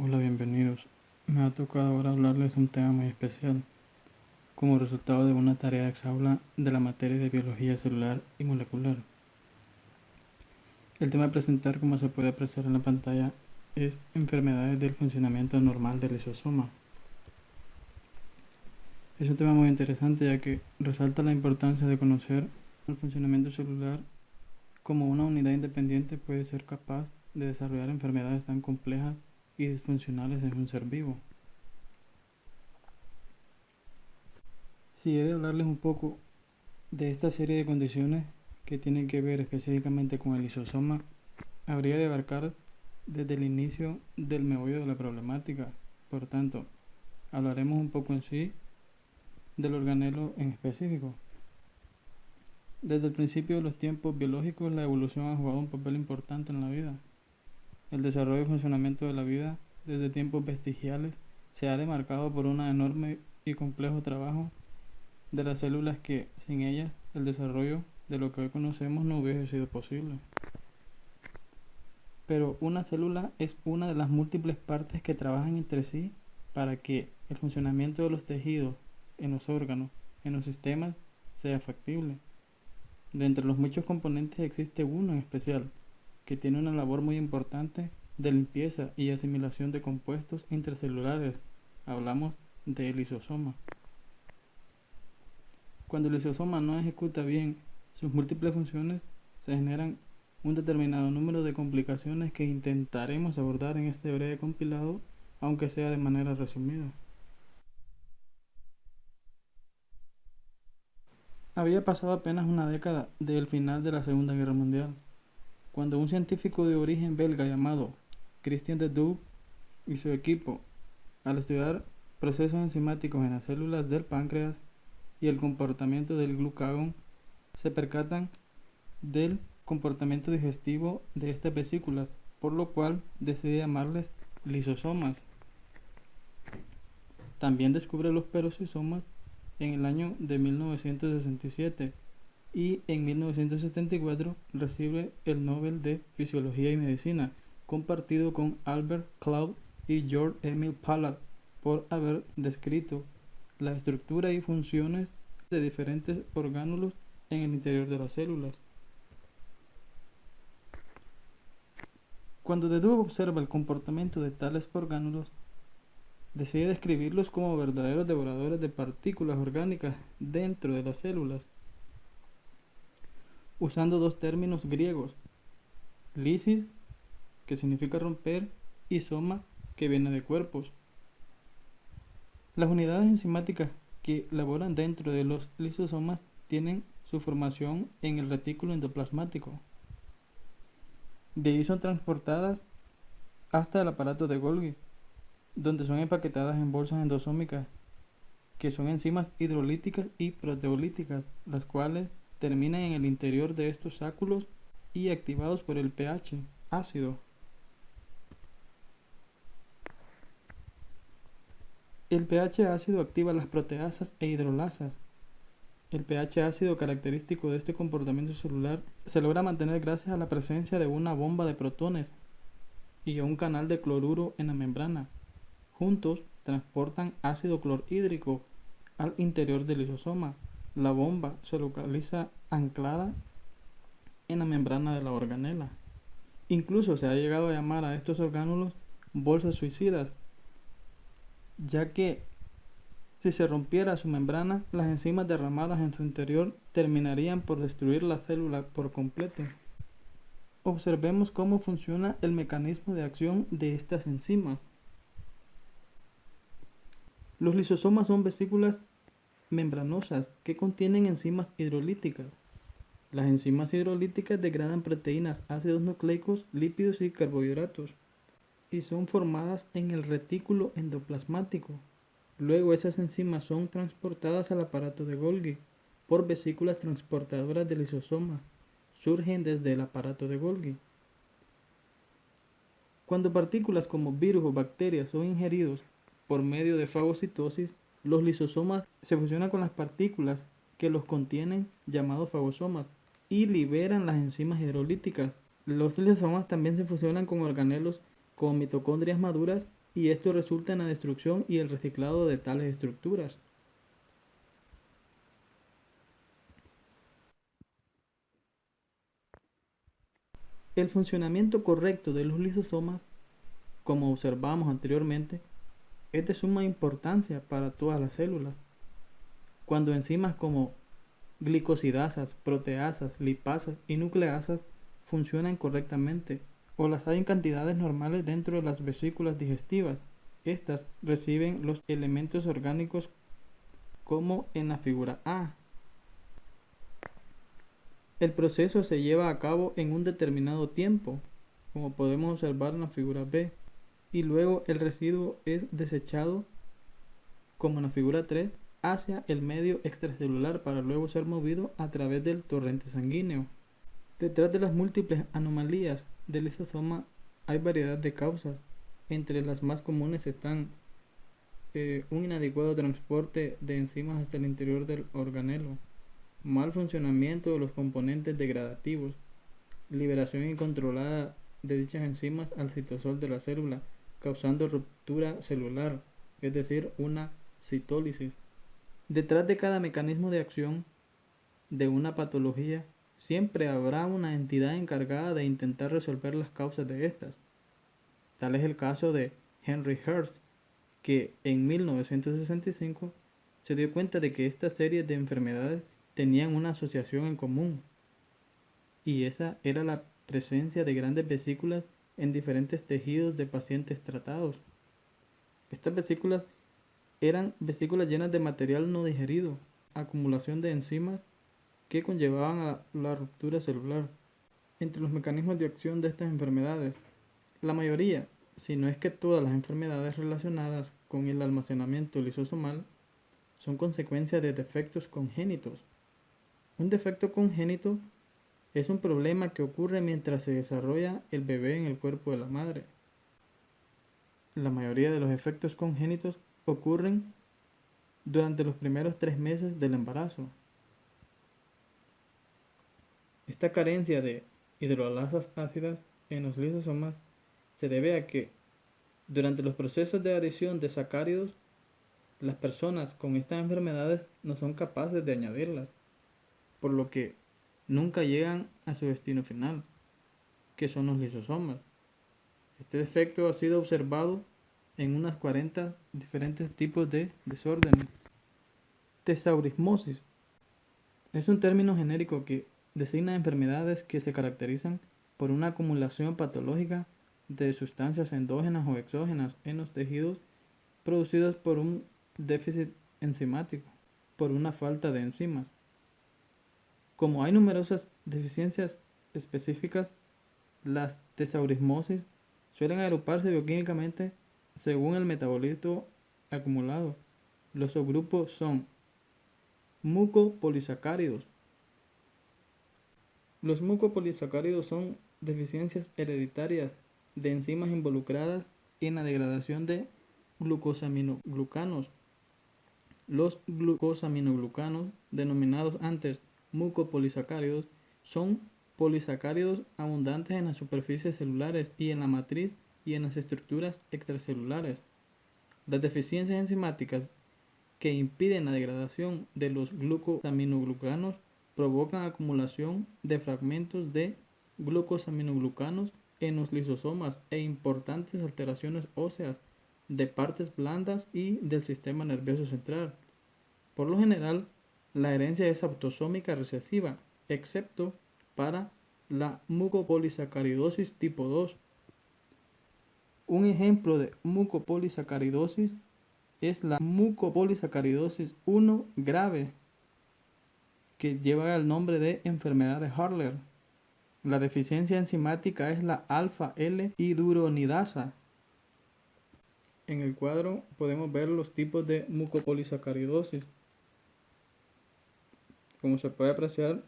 Hola, bienvenidos. Me ha tocado ahora hablarles de un tema muy especial, como resultado de una tarea de exaula de la materia de biología celular y molecular. El tema a presentar, como se puede apreciar en la pantalla, es enfermedades del funcionamiento normal del lisosoma. Es un tema muy interesante ya que resalta la importancia de conocer el funcionamiento celular como una unidad independiente puede ser capaz de desarrollar enfermedades tan complejas y disfuncionales en un ser vivo. Si he de hablarles un poco de esta serie de condiciones que tienen que ver específicamente con el lisosoma, habría de abarcar desde el inicio del meollo de la problemática. Por tanto, hablaremos un poco en sí del organelo en específico. Desde el principio de los tiempos biológicos, la evolución ha jugado un papel importante en la vida. El desarrollo y funcionamiento de la vida desde tiempos vestigiales se ha demarcado por un enorme y complejo trabajo de las células que, sin ellas, el desarrollo de lo que hoy conocemos no hubiese sido posible. Pero una célula es una de las múltiples partes que trabajan entre sí para que el funcionamiento de los tejidos, en los órganos, en los sistemas, sea factible. De entre los muchos componentes existe uno en especial, que tiene una labor muy importante de limpieza y asimilación de compuestos intracelulares. Hablamos del lisosoma. Cuando el lisosoma no ejecuta bien sus múltiples funciones, se generan un determinado número de complicaciones que intentaremos abordar en este breve compilado, aunque sea de manera resumida. Había pasado apenas una década del final de la Segunda Guerra Mundial, cuando un científico de origen belga llamado Christian de Duve y su equipo, al estudiar procesos enzimáticos en las células del páncreas y el comportamiento del glucagón, se percatan del comportamiento digestivo de estas vesículas, por lo cual decide llamarles lisosomas. También descubre los peroxisomas en el año de 1967 y en 1974 recibe el Nobel de Fisiología y Medicina, compartido con Albert Claude y George Emil Pollard, por haber descrito la estructura y funciones de diferentes orgánulos en el interior de las células. Cuando de Duve observa el comportamiento de tales orgánulos, decide describirlos como verdaderos devoradores de partículas orgánicas dentro de las células, usando dos términos griegos: lisis, que significa romper, y soma, que viene de cuerpos. Las unidades enzimáticas que laboran dentro de los lisosomas tienen su formación en el retículo endoplasmático. De ahí son transportadas hasta el aparato de Golgi, donde son empaquetadas en bolsas endosómicas, que son enzimas hidrolíticas y proteolíticas, las cuales terminan en el interior de estos sáculos y activados por el pH ácido. El pH ácido activa las proteasas e hidrolasas. El pH ácido característico de este comportamiento celular se logra mantener gracias a la presencia de una bomba de protones y a un canal de cloruro en la membrana. Juntos transportan ácido clorhídrico al interior del lisosoma. La bomba se localiza anclada en la membrana de la organela. Incluso se ha llegado a llamar a estos orgánulos bolsas suicidas, ya que si se rompiera su membrana, las enzimas derramadas en su interior terminarían por destruir la célula por completo. Observemos cómo funciona el mecanismo de acción de estas enzimas. Los lisosomas son vesículas membranosas que contienen enzimas hidrolíticas. Las enzimas hidrolíticas degradan proteínas, ácidos nucleicos, lípidos y carbohidratos, y son formadas en el retículo endoplasmático. Luego esas enzimas son transportadas al aparato de Golgi por vesículas transportadoras del lisosoma. Surgen desde el aparato de Golgi. Cuando partículas como virus o bacterias son ingeridos por medio de fagocitosis, los lisosomas se fusionan con las partículas que los contienen, llamados fagosomas, y liberan las enzimas hidrolíticas. Los lisosomas también se fusionan con organelos como mitocondrias maduras y esto resulta en la destrucción y el reciclado de tales estructuras. El funcionamiento correcto de los lisosomas, como observamos anteriormente, es de suma importancia para todas las células. Cuando enzimas como glicosidasas, proteasas, lipasas y nucleasas funcionan correctamente o las hay en cantidades normales dentro de las vesículas digestivas, estas reciben los elementos orgánicos como en la figura A. El proceso se lleva a cabo en un determinado tiempo, como podemos observar en la figura B, y luego el residuo es desechado, como en la figura 3, hacia el medio extracelular para luego ser movido a través del torrente sanguíneo. Detrás de las múltiples anomalías del lisosoma hay variedad de causas. Entre las más comunes están un inadecuado transporte de enzimas hasta el interior del organelo, mal funcionamiento de los componentes degradativos, liberación incontrolada de dichas enzimas al citosol de la célula, causando ruptura celular, es decir, una citólisis. Detrás de cada mecanismo de acción de una patología, siempre habrá una entidad encargada de intentar resolver las causas de estas. Tal es el caso de Henry Hertz, que en 1965 se dio cuenta de que esta serie de enfermedades tenían una asociación en común, y esa era la presencia de grandes vesículas en diferentes tejidos de pacientes tratados. Estas vesículas eran vesículas llenas de material no digerido, acumulación de enzimas que conllevaban a la ruptura celular. Entre los mecanismos de acción de estas enfermedades, la mayoría, si no es que todas las enfermedades relacionadas con el almacenamiento lisosomal, son consecuencia de defectos congénitos. Un defecto congénito es un problema que ocurre mientras se desarrolla el bebé en el cuerpo de la madre. La mayoría de los efectos congénitos ocurren durante los primeros 3 meses del embarazo. Esta carencia de hidrolasas ácidas en los lisosomas se debe a que durante los procesos de adición de sacáridos, las personas con estas enfermedades no son capaces de añadirlas, por lo que nunca llegan a su destino final, que son los lisosomas. Este defecto ha sido observado en unas 40 diferentes tipos de desórdenes. Tesaurismosis es un término genérico que designa enfermedades que se caracterizan por una acumulación patológica de sustancias endógenas o exógenas en los tejidos producidas por un déficit enzimático, por una falta de enzimas. Como hay numerosas deficiencias específicas, las tesaurismosis suelen agruparse bioquímicamente según el metabolito acumulado. Los subgrupos son mucopolisacáridos. Los mucopolisacáridos son deficiencias hereditarias de enzimas involucradas en la degradación de glucosaminoglucanos. Los glucosaminoglucanos, denominados antes mucopolisacáridos, son polisacáridos abundantes en las superficies celulares y en la matriz y en las estructuras extracelulares. Las deficiencias enzimáticas que impiden la degradación de los glucosaminoglucanos provocan acumulación de fragmentos de glucosaminoglucanos en los lisosomas e importantes alteraciones óseas de partes blandas y del sistema nervioso central. Por lo general, la herencia es autosómica recesiva, excepto para la mucopolisacaridosis tipo 2. Un ejemplo de mucopolisacaridosis es la mucopolisacaridosis 1 grave, que lleva el nombre de enfermedad de Hurler. La deficiencia enzimática es la alfa-L-hidruronidasa. En el cuadro podemos ver los tipos de mucopolisacaridosis. Como se puede apreciar,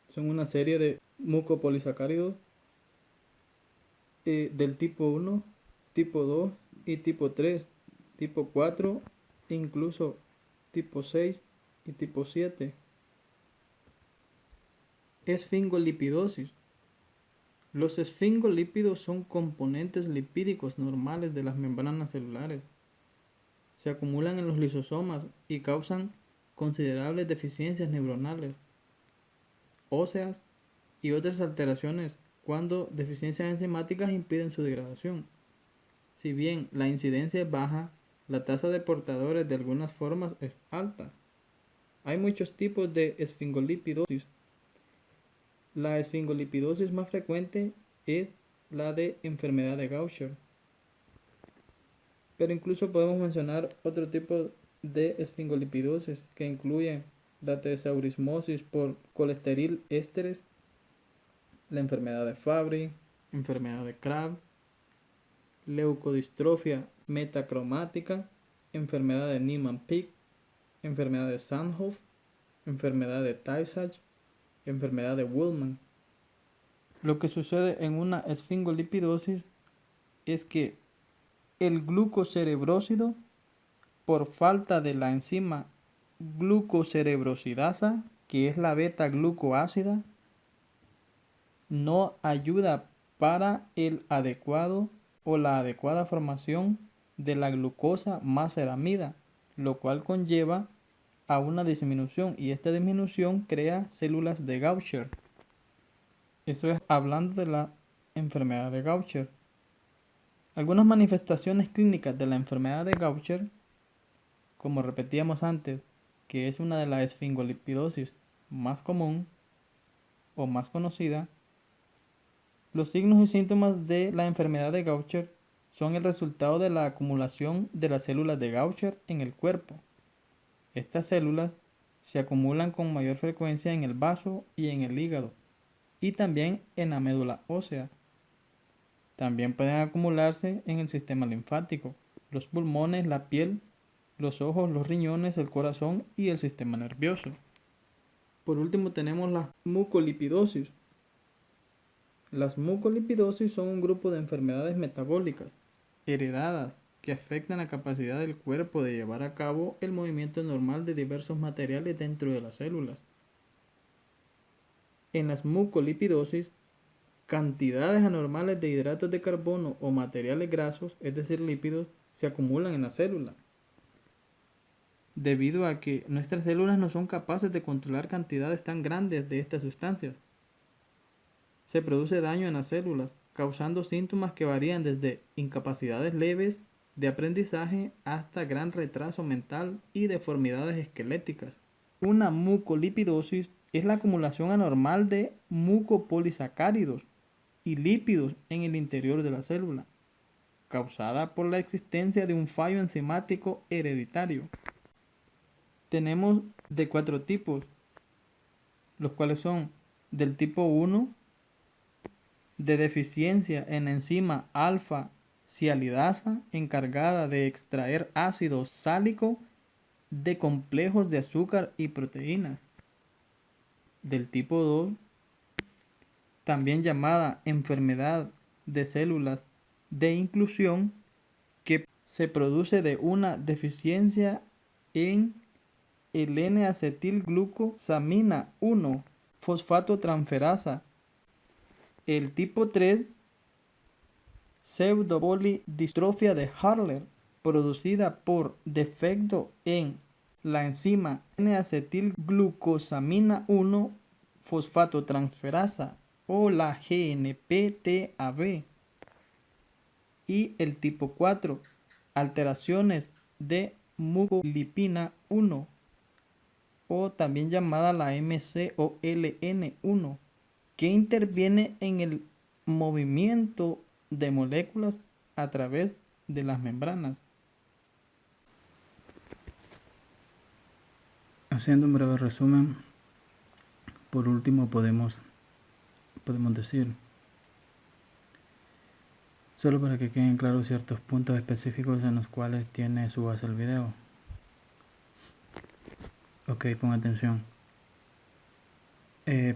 son una serie de mucopolisacáridos del tipo 1, tipo 2 y tipo 3, tipo 4, incluso tipo 6 y tipo 7. Esfingolipidosis. Los esfingolípidos son componentes lipídicos normales de las membranas celulares. Se acumulan en los lisosomas y causan considerables deficiencias neuronales, óseas y otras alteraciones cuando deficiencias enzimáticas impiden su degradación. Si bien la incidencia es baja, la tasa de portadores de algunas formas es alta. Hay muchos tipos de esfingolipidosis. La esfingolipidosis más frecuente es la de enfermedad de Gaucher. Pero incluso podemos mencionar otro tipo de esfingolipidosis que incluyen la tesaurismosis por colesterol ésteres, la enfermedad de Fabry, enfermedad de Crabbe, leucodistrofia metacromática, enfermedad de Niemann-Pick, enfermedad de Sandhoff, enfermedad de Tay-Sachs, enfermedad de Wolman. Lo que sucede en una esfingolipidosis es que el glucocerebrósido, por falta de la enzima glucocerebrosidasa, que es la beta-glucoácida, no ayuda para el adecuado o la adecuada formación de la glucosa más ceramida, lo cual conlleva a una disminución, y esta disminución crea células de Gaucher. Eso es hablando de la enfermedad de Gaucher. Algunas manifestaciones clínicas de la enfermedad de Gaucher, como repetíamos antes, que es una de las esfingolipidosis más común o más conocida, los signos y síntomas de la enfermedad de Gaucher son el resultado de la acumulación de las células de Gaucher en el cuerpo. Estas células se acumulan con mayor frecuencia en el vaso y en el hígado, y también en la médula ósea. También pueden acumularse en el sistema linfático, los pulmones, la piel, los ojos, los riñones, el corazón y el sistema nervioso. Por último tenemos la mucolipidosis. Las mucolipidosis son un grupo de enfermedades metabólicas heredadas que afectan la capacidad del cuerpo de llevar a cabo el movimiento normal de diversos materiales dentro de las células. En las mucolipidosis, cantidades anormales de hidratos de carbono o materiales grasos, es decir, lípidos, se acumulan en la célula, debido a que nuestras células no son capaces de controlar cantidades tan grandes de estas sustancias. Se produce daño en las células, causando síntomas que varían desde incapacidades leves de aprendizaje hasta gran retraso mental y deformidades esqueléticas. Una mucolipidosis es la acumulación anormal de mucopolisacáridos y lípidos en el interior de la célula, causada por la existencia de un fallo enzimático hereditario. Tenemos de 4 tipos, los cuales son del tipo 1, de deficiencia en la enzima alfa-sialidasa encargada de extraer ácido sálico de complejos de azúcar y proteínas. Del tipo 2, también llamada enfermedad de células de inclusión, que se produce de una deficiencia en el N-acetilglucosamina 1 fosfatotransferasa. El tipo 3, pseudopolidistrofia de Hurler, producida por defecto en la enzima N-acetilglucosamina 1 fosfatotransferasa o la GNPTAB. Y el tipo 4, alteraciones de mucolipina 1 o también llamada la MCOLN1, que interviene en el movimiento de moléculas a través de las membranas. Haciendo un breve resumen, por último podemos decir, solo para que queden claros ciertos puntos específicos en los cuales tiene su base el video. Ok, pon atención.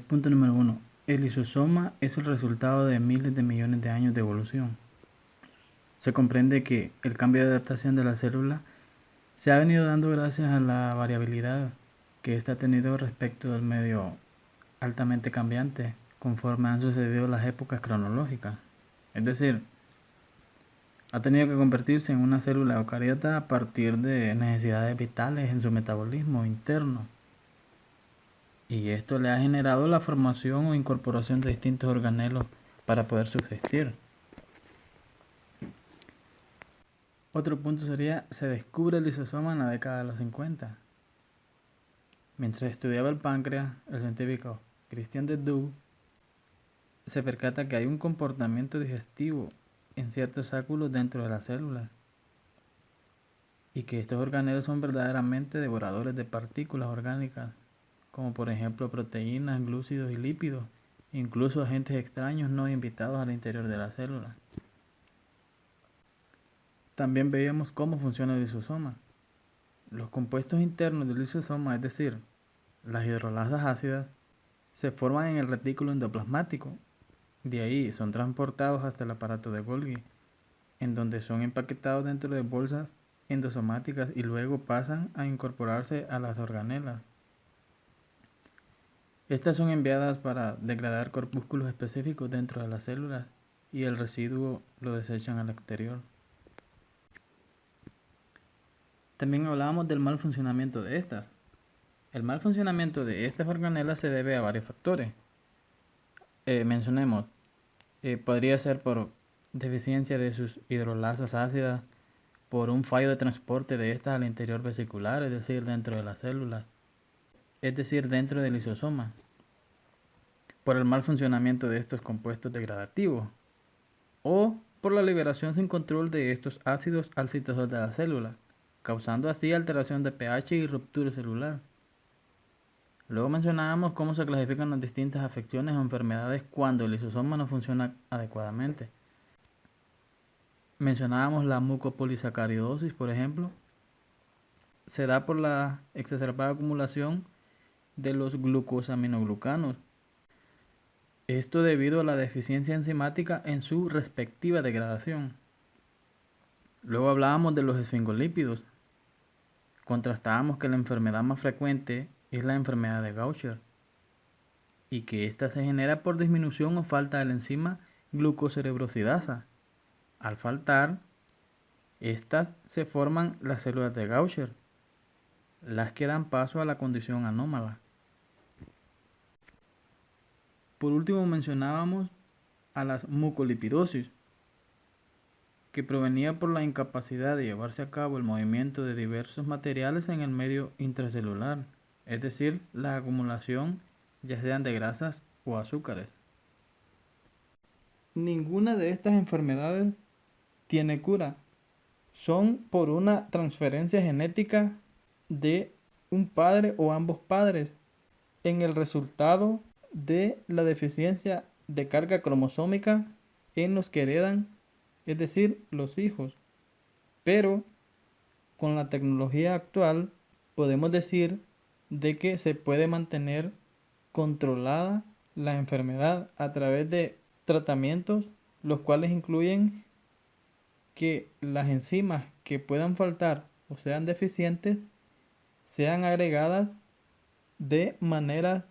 Punto número 1. El lisosoma es el resultado de miles de millones de años de evolución. Se comprende que el cambio de adaptación de la célula se ha venido dando gracias a la variabilidad que ésta ha tenido respecto del medio altamente cambiante conforme han sucedido las épocas cronológicas. Es decir, ha tenido que convertirse en una célula eucariota a partir de necesidades vitales en su metabolismo interno. Y esto le ha generado la formación o incorporación de distintos organelos para poder subsistir. Otro punto sería, se descubre el lisosoma en la década de los 50. Mientras estudiaba el páncreas, el científico Christian de Duve se percata que hay un comportamiento digestivo en ciertos áculos dentro de las células y que estos organelos son verdaderamente devoradores de partículas orgánicas, como por ejemplo proteínas, glúcidos y lípidos, incluso agentes extraños no invitados al interior de la célula. También veíamos cómo funciona el lisosoma. Los compuestos internos del lisosoma, es decir, las hidrolasas ácidas, se forman en el retículo endoplasmático. De ahí son transportados hasta el aparato de Golgi, en donde son empaquetados dentro de bolsas endosomáticas y luego pasan a incorporarse a las organelas. Estas son enviadas para degradar corpúsculos específicos dentro de las células y el residuo lo desechan al exterior. También hablábamos del mal funcionamiento de estas. El mal funcionamiento de estas organelas se debe a varios factores. Mencionemos, podría ser por deficiencia de sus hidrolasas ácidas, por un fallo de transporte de estas al interior vesicular, es decir, dentro de las células, es decir, dentro del lisosoma, por el mal funcionamiento de estos compuestos degradativos, o por la liberación sin control de estos ácidos al citosol de la célula, causando así alteración de pH y ruptura celular. Luego mencionábamos cómo se clasifican las distintas afecciones o enfermedades cuando el lisosoma no funciona adecuadamente. Mencionábamos la mucopolisacaridosis, por ejemplo. Se da por la exacerbada acumulación de los glucosaminoglucanos. Esto debido a la deficiencia enzimática en su respectiva degradación. Luego hablábamos de los esfingolípidos. Contrastábamos que la enfermedad más frecuente es la enfermedad de Gaucher y que ésta se genera por disminución o falta de la enzima glucocerebrosidasa. Al faltar, estas se forman las células de Gaucher, las que dan paso a la condición anómala. Por último mencionábamos a las mucolipidosis, que provenía por la incapacidad de llevarse a cabo el movimiento de diversos materiales en el medio intracelular, es decir, la acumulación ya sean de grasas o azúcares. Ninguna de estas enfermedades tiene cura. Son por una transferencia genética de un padre o ambos padres en el resultado de la deficiencia de carga cromosómica en los que heredan, es decir, los hijos. Pero con la tecnología actual podemos decir de que se puede mantener controlada la enfermedad a través de tratamientos, los cuales incluyen que las enzimas que puedan faltar o sean deficientes sean agregadas de maneras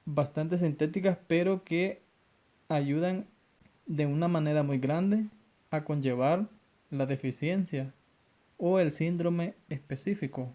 bastante sintéticas, pero que ayudan de una manera muy grande a conllevar la deficiencia o el síndrome específico.